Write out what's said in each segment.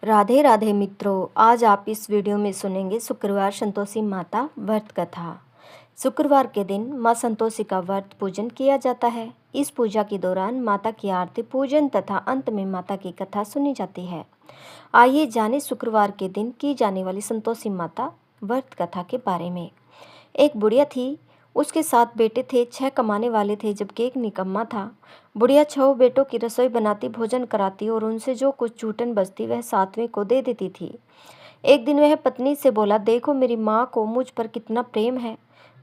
राधे राधे मित्रों, आज आप इस वीडियो में सुनेंगे शुक्रवार संतोषी माता व्रत कथा। शुक्रवार के दिन माँ संतोषी का व्रत पूजन किया जाता है। इस पूजा के दौरान माता की आरती पूजन तथा अंत में माता की कथा सुनी जाती है। आइए जाने शुक्रवार के दिन की जाने वाली संतोषी माता व्रत कथा के बारे में। एक बुढ़िया थी, उसके 7 बेटे थे, 6 कमाने वाले थे जबकि एक निकम्मा था। बुढ़िया 6 बेटों की रसोई बनाती, भोजन कराती और उनसे जो कुछ जूठन बचती वह 7वें को दे देती थी। एक दिन वह पत्नी से बोला, देखो मेरी माँ को मुझ पर कितना प्रेम है।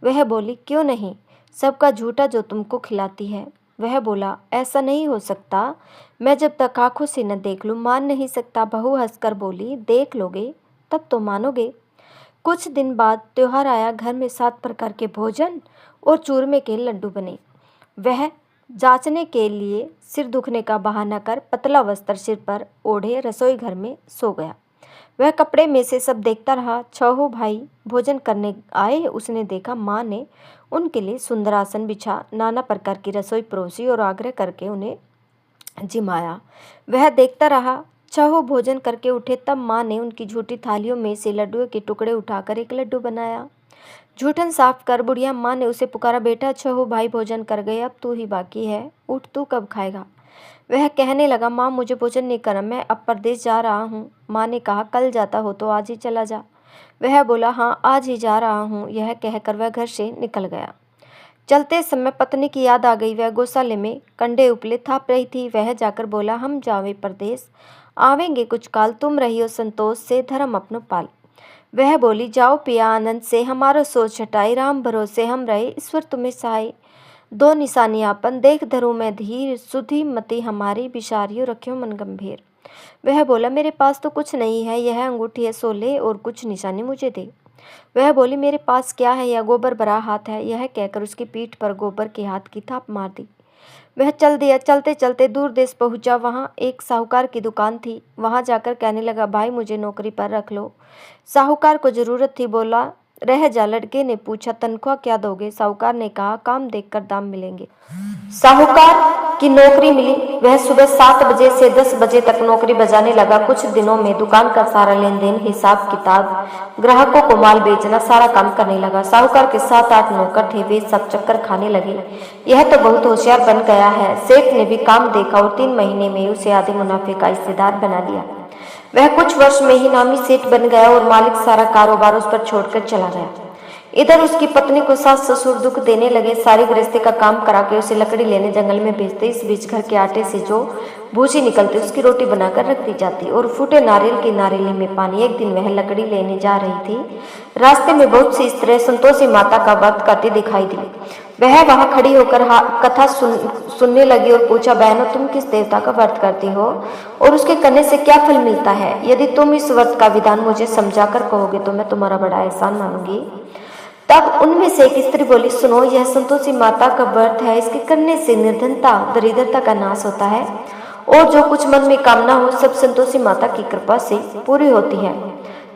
वह बोली, क्यों नहीं, सबका झूठा जो तुमको खिलाती है। वह बोला, ऐसा नहीं हो सकता, मैं जब तक आंखों से न देख लूँ मान नहीं सकता। बहू हंसकर बोली, देख लोगे तब तो मानोगे। कुछ दिन बाद त्योहार आया। घर में 7 प्रकार के भोजन और चूरमे के लड्डू बने। वह जांचने के लिए सिर दुखने का बहाना कर पतला वस्त्र सिर पर ओढ़े रसोई घर में सो गया। वह कपड़े में से सब देखता रहा। 6 भाई भोजन करने आए। उसने देखा माँ ने उनके लिए सुंदर आसन बिछा, नाना प्रकार की रसोई परोसी और आग्रह करके उन्हें जिमाया। वह देखता रहा। 6 भोजन करके उठे तब माँ ने उनकी झूठी थालियों में से लड्डुओं के टुकड़े उठाकर एक लड्डू बनाया। जूठन साफ कर बुढ़िया माँ ने उसे पुकारा, बेटा 6 भाई भोजन कर गए, अब तू ही बाकी है, उठ तू कब खाएगा। वह कहने लगा, माँ मुझे भोजन नहीं करना, मैं अब परदेश जा रहा हूँ। माँ ने कहा, कल जाता हो तो आज ही चला जा। वह बोला, हाँ आज ही जा रहा हूँ। यह कहकर वह घर से निकल गया। चलते समय पत्नी की याद आ गई। वह गौशाले में कंडे उपले थाप रही थी। वह जाकर बोला, हम जावे परदेश, आवेंगे कुछ काल, तुम रहियो संतोष से, धर्म अपनो पाल। वह बोली, जाओ पिया आनंद से, हमारो सोच हटाई, राम भरोसे हम रहे, ईश्वर तुम्हें सहाय। 2 निशानियापन देख धरू मैं धीर, सुधी मति हमारी, बिसारियो रखियो मन गंभीर। वह बोला, मेरे पास तो कुछ नहीं है, यह अंगूठी है सो ले और कुछ निशानी मुझे दे। वह बोली, मेरे पास क्या है, यह गोबर भरा हाथ है। यह कहकर उसकी पीठ पर गोबर के हाथ की थाप मार दी। वह चल दिया। चलते चलते दूर देश पहुंचा। वहां एक साहूकार की दुकान थी। वहां जाकर कहने लगा, भाई मुझे नौकरी पर रख लो। साहूकार को जरूरत थी, बोला रह जा। लड़के ने पूछा, तनख्वाह क्या दोगे। साहूकार ने कहा, काम देखकर दाम मिलेंगे। साहूकार की नौकरी मिली। वह सुबह 7 बजे से 10 बजे तक नौकरी बजाने लगा। कुछ दिनों में दुकान का सारा लेन देन, हिसाब किताब, ग्राहकों को माल बेचना, सारा काम करने लगा। साहूकार के 7-8 नौकर थे, वे सब चक्कर खाने लगे। यह तो बहुत होशियार बन गया है। सेठ ने भी काम देखा और 3 महीने में उसे आधे मुनाफे का हिस्सेदार बना दिया। वह कुछ वर्ष में ही नामी सेठ बन गया और मालिक सारा कारोबार उस पर छोड़कर चला गया। इधर उसकी पत्नी को सास ससुर दुख देने लगे। सारी गृहस्थी का काम करा के उसे लकड़ी लेने जंगल में भेजते। इस बीच घर के आटे से जो भूसी निकलती उसकी रोटी बनाकर रख दी जाती और फूटे नारियल की नारियली में पानी। एक दिन वह लकड़ी लेने जा रही थी। रास्ते में बहुत सी स्त्रियां संतोषी माता का व्रत करती दिखाई दी। वह वहां खड़ी होकर कथा सुनने लगी और पूछा, बहनों तुम किस देवता का व्रत करती हो और उसके करने से क्या फल मिलता है। यदि तुम इस व्रत का विधान मुझे समझाकर कहोगे तो मैं तुम्हारा बड़ा एहसान मानूंगी। तब उनमें से एक स्त्री बोली, सुनो, यह संतोषी माता का व्रत है। इसके करने से निर्धनता दरिद्रता का नाश होता है और जो कुछ मन में कामना हो सब संतोषी माता की कृपा से पूरी होती है।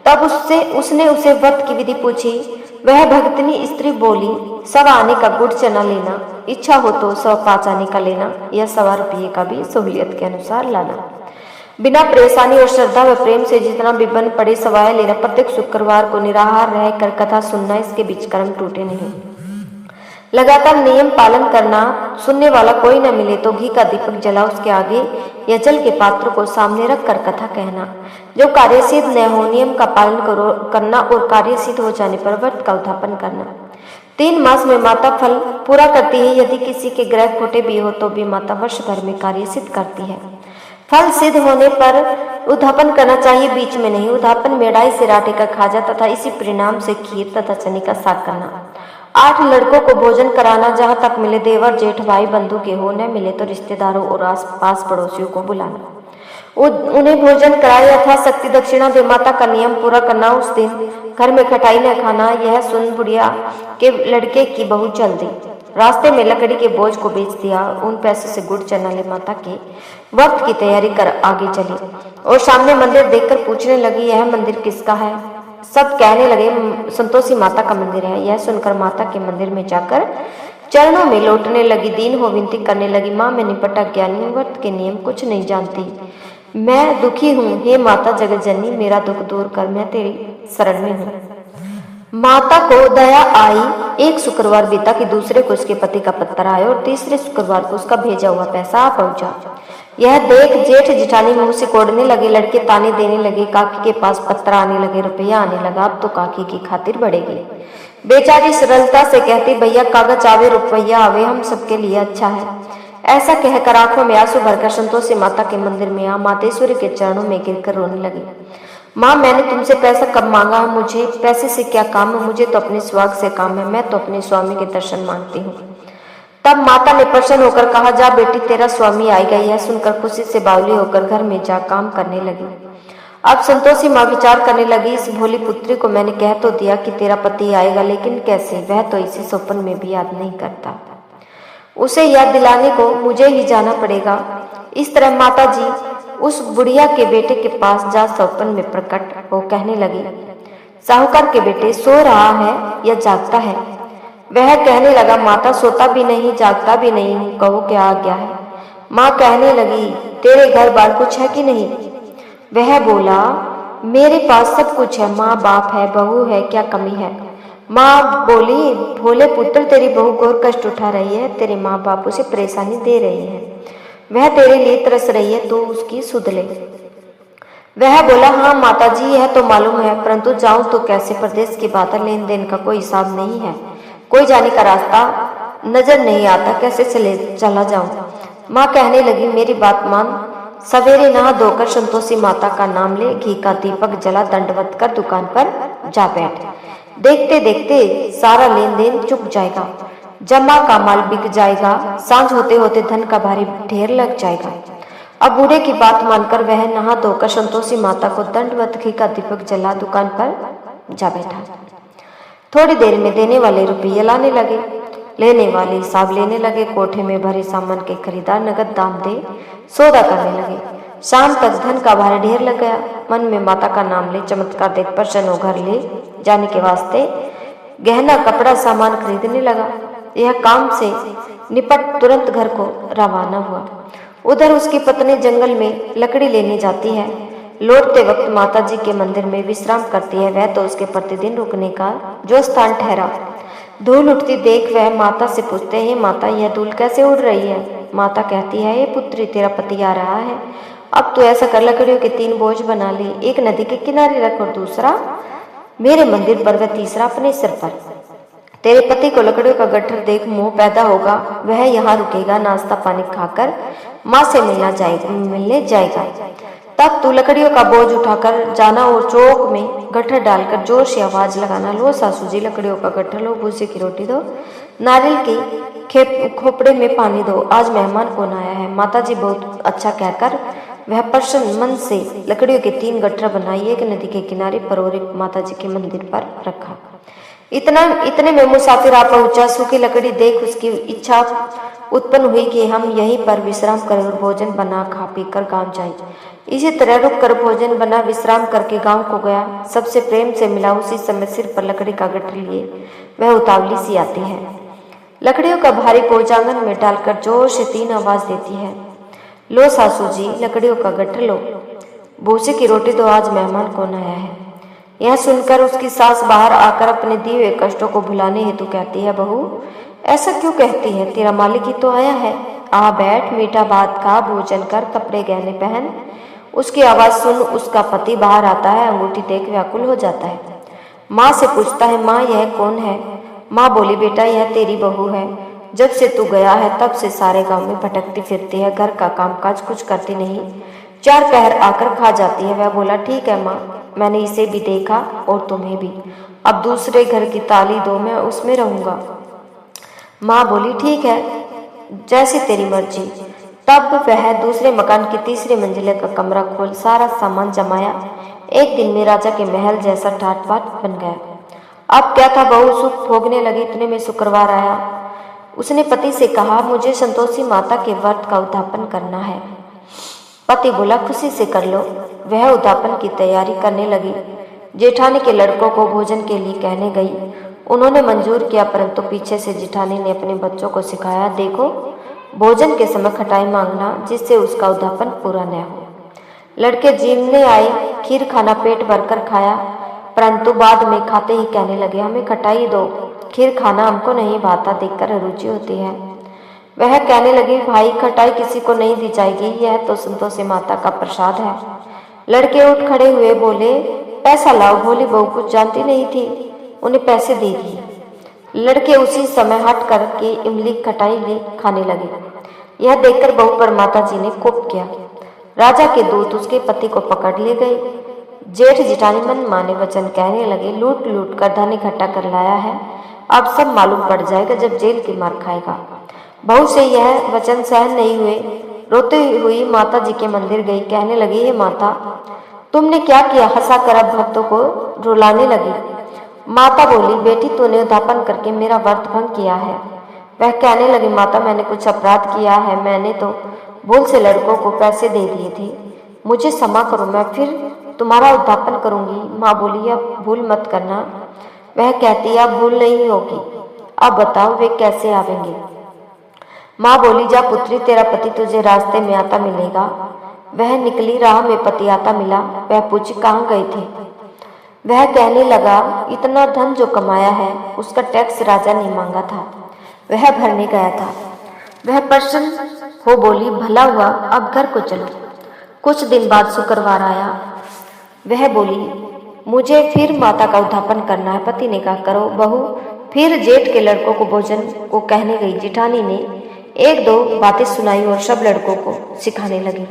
तब उसने उसे व्रत की विधि पूछी। वह भक्तनी स्त्री बोली, 1.25 आने का गुड़ चना लेना, इच्छा हो तो 1.25 आने का लेना, या 1.25 रुपये का भी सहूलियत के अनुसार लाना। बिना परेशानी और श्रद्धा व प्रेम से जितना विपन्न पड़े सवाया लेना। प्रत्येक शुक्रवार को निराहार रहकर कथा सुनना, इसके बीच कर्म टूटे नहीं। लगातार नियम पालन करना। सुनने वाला कोई न मिले तो घी का दीपक जला उसके आगे या जल के पात्र को सामने रख कर कथा कहना। जो कार्यसिद्ध न हो नियम का पालन करना और कार्यसिद्ध हो जाने पर व्रत का उद्यापन करना। 3 मास में माता फल पूरा करती है। यदि किसी के ग्रह खोटे भी हो तो भी माता वर्ष भर में कार्य सिद्ध करती है। फल सिद्ध होने पर उद्यापन करना चाहिए, बीच में नहीं। उद्यापन मेढ़ाई से राटे का खाजा तथा इसी परिणाम से खीर तथा चने का साग करना। 8 लड़कों को भोजन कराना, जहाँ तक मिले देवर जेठ भाई बंधु के हो, न मिले तो रिश्तेदारों और आस पास पड़ोसियों को बुलाना। उन्हें भोजन कराए, यथाशक्ति दक्षिणा दे। माता का नियम पूरा करना। उस दिन घर में खटाई न खाना। यह सुन बुढ़िया के लड़के की बहू चल दी। रास्ते में लकड़ी के बोझ को बेच दिया। उन पैसों से गुड़ चना ले माता के व्रत की तैयारी कर आगे चली और सामने मंदिर देखकर पूछने लगी, यह मंदिर किसका है। सब कहने लगे, संतोषी माता का मंदिर है। यह सुनकर माता के मंदिर में जाकर चरणों में लौटने लगी। दीन हो विनती करने लगी, माँ मैं निपटक ज्ञानी, व्रत के नियम कुछ नहीं जानती। मैं दुखी हूँ, हे माता जगत जननी, मेरा दुख दूर कर, मैं तेरी शरण में हूँ। माता को दया आई। एक शुक्रवार बीता कि दूसरे को उसके पति का पत्र आया और तीसरे शुक्रवार को उसका भेजा हुआ पैसा आ पहुंचा। यह देख जेठ जिठानी मुंह से कोड़ने लगे, लड़के ताने देने लगे। काकी के पास पत्र आने लगे, रुपया आने लगा। अब तो काकी की खातिर बढ़ेगी। बेचारी सरलता से कहती, भैया कागज आवे रुपया आवे, हम सबके लिए अच्छा है। ऐसा कहकर आंखों में आंसू भरकर संतोषी माता के मंदिर में मातेश्वरी के चरणों में गिरकर रोने लगी। माँ, मैंने तुमसे पैसा कब मांगा? मुझे पैसे से क्या काम है? मुझे तो अपने स्वाग से काम है। मैं तो अपने स्वामी के दर्शन मांगती हूँ। तब माता ने प्रसन्न होकर कहा, जा बेटी, तेरा स्वामी आई गई है। सुनकर खुशी से बावली होकर घर में जा काम करने लगी। अब संतोषी माँ विचार करने लगी, इस भोली पुत्री को मैंने कह तो दिया कि तेरा पति आएगा, लेकिन कैसे? वह तो इसे स्वप्न में भी याद नहीं करता। उसे याद दिलाने को मुझे ही जाना पड़ेगा। इस तरह माता जी उस बुढ़िया के बेटे के पास जा स्वप्न में प्रकट हो कहने लगी, साहूकार के बेटे, सो रहा है या जागता है? वह कहने लगा, माता सोता भी नहीं जागता भी नहीं हूँ, कहो क्या आज्ञा है? माँ कहने लगी, तेरे घर बार कुछ है कि नहीं? वह बोला, मेरे पास सब कुछ है माँ, बाप है, बहू है, क्या कमी है? माँ बोली, भोले पुत्र, तेरी बहू घोर कष्ट उठा रही है, तेरे माँ बाप उसे परेशानी दे रही है, वह तेरे लिए तरस रही है, तो उसकी सुध ले। वह बोला, हाँ माता जी, यह तो मालूम है, परंतु जाऊं तो कैसे? प्रदेश की बात है, लेन देन का कोई हिसाब नहीं है, कोई जाने का रास्ता नजर नहीं आता, कैसे चला जाऊं? माँ कहने लगी, मेरी बात मान, सवेरे नहा धोकर संतोषी माता का नाम ले, घी का दीपक जला, दंडवत कर दुकान पर जा बैठ। देखते देखते सारा लेन देन चुक जाएगा, जमा का माल बिक जाएगा, सांझ होते होते धन का भारी ढेर लग जाएगा। अब बूढ़े की बात मानकर वह नहा धोकर संतोषी माता को दंडवत घी का दीपक जला दुकान पर जा बैठा। थोड़ी देर में देने वाले रुपये लाने लगे, लेने वाले हिसाब लेने लगे। कोठे में भरे सामान के खरीदार नगद दाम दे सौदा करने लगे। शाम तक धन का भारी ढेर लग गया। मन में माता का नाम ले, चमत्कार देख प्रसन्न हो घर ले जाने के वास्ते गहना कपड़ा सामान खरीदने लगा। यह काम से निपट तुरंत घर को रवाना हुआ। उधर उसकी पत्नी जंगल में लकड़ी लेने जाती है। लौटते वक्त माता जी के मंदिर में विश्राम करती है। वह तो उसके प्रतिदिन रुकने का जो स्थान ठहरा। धूल उठती देख वह माता से पूछते हैं, माता, यह धूल कैसे उड़ रही है? माता कहती है, ये पुत्री, तेरा पति आ रहा है, अब तो ऐसा कर, लकड़ियों के 3 बोझ बना ले, एक नदी के किनारे रख और दूसरा मेरे मंदिर पर, वह तीसरा अपने सिर पर। तेरे पति को लकड़ियों का गट्ठर देख मोह पैदा होगा, वह यहाँ रुकेगा, नाश्ता पानी खाकर माँ से मिलने जाएगा। तब तू लकड़ियों का बोझ उठाकर जाना और चौक में गट्ठर डालकर जोर से आवाज लगाना, लो सासू जी लकड़ियों का गट्ठर लो, भूसे की रोटी दो, नारियल की खोपड़े में पानी दो, आज मेहमान कौन आया है? माता जी बहुत अच्छा कहकर वह प्रसन्न मन से लकड़ियों के 3 गट्ठर बनाई, एक नदी के किनारे पर और एक माता जी के मंदिर पर रखा। इतने में मुसाफिर आ पहुंचा। सूखी लकड़ी देख उसकी इच्छा उत्पन्न हुई कि हम यहीं पर विश्राम करें और भोजन बना खा पी कर गाँव जाएं। इसी तरह रुक कर भोजन बना विश्राम करके गांव को गया। सबसे प्रेम से मिला। उसी समय सिर पर लकड़ी का गट्ठर लिए वह उतावली सी आती है। लकड़ियों का भारी बोझ आंगन में डालकर जोर से 3 आवाज देती है, लो सासू जी लकड़ियों का गट्ठर लो, भूसे की रोटी दो, आज मेहमान कौन आया है? यह सुनकर उसकी सास बाहर आकर अपने दिए हुए कष्टों को भुलाने हेतु कहती है, बहू ऐसा क्यों कहती है? तेरा मालिक ही तो आया है, आ बैठ, मीठा भात खा, भोजन कर, कपड़े गहने पहन। उसकी आवाज सुन उसका पति बाहर आता है। अंगूठी देख व्याकुल हो जाता है। माँ से पूछता है, माँ यह कौन है? माँ बोली, बेटा यह तेरी बहू है, जब से तू गया है तब से सारे गांव में भटकती फिरती है, घर का कामकाज कुछ करती नहीं, 4 पहर आकर खा जाती है। वह बोला, ठीक है माँ, मैंने इसे भी देखा और तुम्हें भी, अब दूसरे घर की ताली दो, मैं उसमें रहूंगा। माँ बोली, ठीक है, जैसी तेरी मर्जी। तब वह दूसरे मकान की 3री मंजिले का कमरा खोल सारा सामान जमाया। एक दिन में राजा के महल जैसा ठाट बाट बन गया। अब क्या था, बहू सुख भोगने लगी। इतने में शुक्रवार आया। उसने पति से कहा, मुझे संतोषी माता के व्रत का उद्यापन करना है। पति बोला, खुशी से कर लो। वह उद्यापन की तैयारी करने लगी। जेठानी के लड़कों को भोजन के लिए कहने गई। उन्होंने मंजूर किया, परंतु पीछे से जेठानी ने अपने बच्चों को सिखाया, देखो भोजन के समय खटाई मांगना, जिससे उसका उद्यापन पूरा न हो। लड़के जीमने आए, खीर खाना पेट भरकर खाया, परंतु बाद में खाते ही कहने लगे, हमें खटाई दो, खीर खाना हमको नहीं भाता, देखकर अरुचि होती है। वह कहने लगी, भाई खटाई किसी को नहीं दी जाएगी, यह तो संतोषी माता का प्रसाद है। लड़के उठ खड़े हुए बोले, पैसा लाओ, भोली बहू कुछ जानती नहीं थी, उन्हें पैसे दे दिए। लड़के उसी समय हट कर के इमली खटाई ले खाने लगे। यह देखकर बहू पर माता जी ने कोप किया। राजा के दूत उसके पति को पकड़ ले गए। जेठ जिठानी मन माने वचन कहने लगे, लूट लूट कर धन इकट्ठा कर लाया है, अब सब मालूम पड़ जाएगा जब जेल की मार खाएगा। बहू से यह वचन सहन नहीं हुए, रोते हुई माता जी के मंदिर गई, कहने लगी, हे माता तुमने क्या किया? हंसाकर अब भक्तों को रुलाने लगी। माता बोली, बेटी तूने उद्यापन करके मेरा व्रत भंग किया है। वह कहने लगी, माता मैंने कुछ अपराध किया है, मैंने तो भूल से लड़कों को पैसे दे दिए थे, मुझे क्षमा करो, मैं फिर तुम्हारा उद्यापन करूंगी। माँ बोली, अब भूल मत करना। वह कहती, अब भूल नहीं होगी, अब बताओ वे कैसे आवेंगे? माँ बोली, जा पुत्री, तेरा पति तुझे रास्ते में आता मिलेगा। वह निकली, राह में पति आता मिला। वह पूछी, कहाँ गए थे? वह कहने लगा, इतना धन जो कमाया है उसका टैक्स राजा ने मांगा था, वह भरने गया था। वह प्रसन्न हो बोली, भला हुआ, अब घर को चलो। कुछ दिन बाद शुक्रवार आया। वह बोली, मुझे फिर माता का उद्यापन करना है। पति ने कहा, करो बहू। फिर जेठ के लड़कों को भोजन को कहने गई। जिठानी ने एक दो बातें सुनाई और सब लड़कों को सिखाने लगी।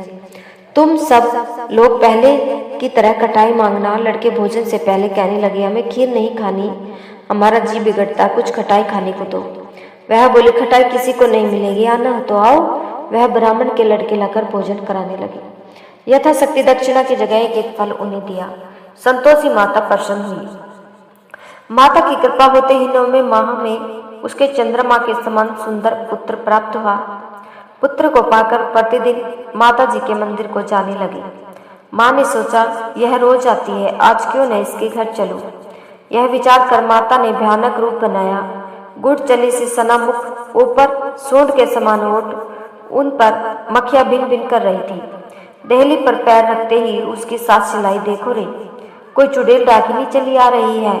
तुम सब लोग पहले की तरह कटाई मांगना। लड़के भोजन से पहले कहने लगे, हमें खीर नहीं खानी, हमारा जी बिगड़ता, कुछ खटाई खाने को दो। वह बोली, खटाई किसी को नहीं मिलेगी, आना तो आओ। वह ब्राह्मण के लड़के लाकर भोजन कराने लगे। यथाशक्ति दक्षिणा की जगह एक फल उन्हें दिया। संतोषी माता प्रसन्न हुई। माता की कृपा होते ही 9वें माह में उसके चंद्रमा के समान सुंदर पुत्र प्राप्त हुआ। पुत्र को पाकर प्रतिदिन माता जी के मंदिर को जाने लगी। माँ ने सोचा, यह रोज आती है, आज क्यों न इसके घर चलूं। यह विचार कर माता ने भयानक रूप बनाया। गुड़ चली सी सना मुख, ऊपर सूंड के समान होठ, उन पर मक्खियां भिन भिन कर रही थी। देहली पर पैर रखते ही उसकी सास चिल्लाई, देखो रे, कोई चुड़ैल डाकिनी चली आ रही है,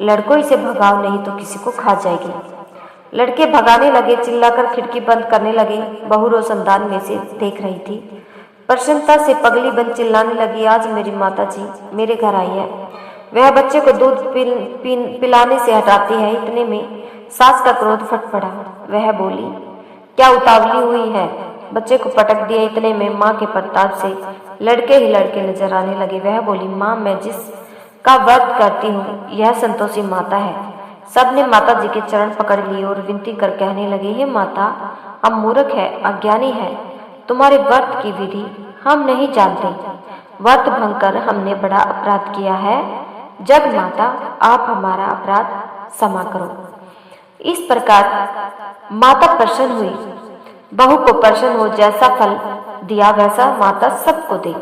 लड़कों इसे भगाओ नहीं तो किसी को खा जाएगी। लड़के भगाने लगे, चिल्लाकर खिड़की बंद करने लगे। बहू रोशनदान में से देख रही थी। प्रसन्नता से पगली बन चिल्लाने लगी, आज मेरी माता जी मेरे घर आई है। वह बच्चे को दूध पिलाने से हटाती है। इतने में सास का क्रोध फट पड़ा। वह बोली, क्या उतावली हुई है? बच्चे को पटक दिया। इतने में माँ के प्रताप से लड़के ही लड़के नजर आने लगे। वह बोली, माँ मैं जिसका व्रत करती हूँ यह संतोषी माता है। सबने माता जी के चरण पकड़ लिए और विनती कर कहने लगे, हे माता, हम मूर्ख है, अज्ञानी है, तुम्हारे व्रत की विधि हम नहीं जानते। व्रत भंग कर हमने बड़ा अपराध किया है। जग माता, आप हमारा अपराध क्षमा करो। इस प्रकार माता प्रसन्न हुई। बहू को प्रसन्न हो, जैसा फल दिया वैसा माता सबको दे,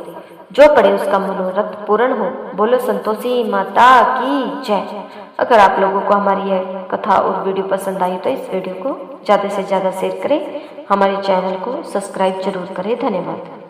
जो पड़े उसका मनोरथ पूर्ण हो। बोलो संतोषी माता की जय। अगर आप लोगों को हमारी यह कथा और वीडियो पसंद आई तो इस वीडियो को ज़्यादा से ज़्यादा शेयर करें, हमारे चैनल को सब्सक्राइब जरूर करें। धन्यवाद।